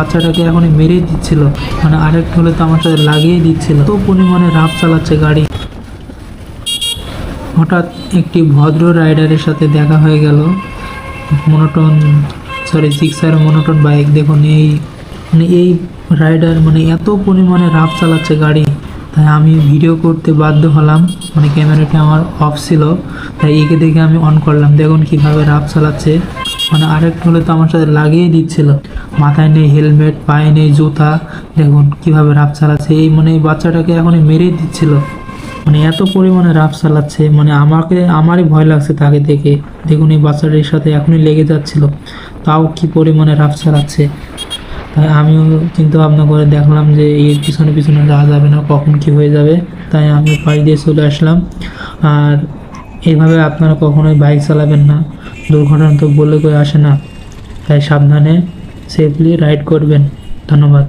বাচ্চাটাকে এখনই মেরে দিচ্ছিল, মানে আরেকটা হলে তো আমার সাথে লাগিয়ে দিচ্ছিল, তো পরিমাণে রাফ চালাচ্ছে গাড়ি। হঠাৎ একটি ভদ্র রাইডারের সাথে দেখা হয়ে গেল, জিক্সার মনোটন বাইক। দেখুন এই রাইডার এত পরিমাণে রাফ চালাচ্ছে গাড়ি, তাই আমি ভিডিও করতে বাধ্য হলাম। ক্যামেরাটা আমার অফ ছিল, তাই একে দেখে আমি অন করলাম। দেখুন কিভাবে রাফ চালাচ্ছে, আরেকটা হলে তো আমার সাথে লাগিয়ে দিচ্ছিল। মাথায় নেই হেলমেট, পায়ে নেই জুতা, দেখুন কিভাবে রাফ চালাচ্ছে। এই বাচ্চাটাকে এখনই মেরে দিচ্ছিল, এত পরিমাণে রাফ চালাচ্ছে, আমারই ভয় লাগছে তাকে দেখে। দেখুন এই বাচ্চাটির সাথে এখনই লেগে যাচ্ছিল, তাও কি পরিমাণে রাফ চালাচ্ছে। তাই আমিও চিন্তা ভাবনা করে দেখলাম যে এর পিছনে পিছনে যাওয়া যাবে না, কখন কি হয়ে যাবে। তাই আমি পাশ দিয়ে চলে আসলাম। আর এইভাবে আপনারা কখনোই বাইক চালাবেন না, দুর্ঘটনা তো বলে করে আসে না। তাই সাবধানে সেফলি রাইড করবেন। ধন্যবাদ।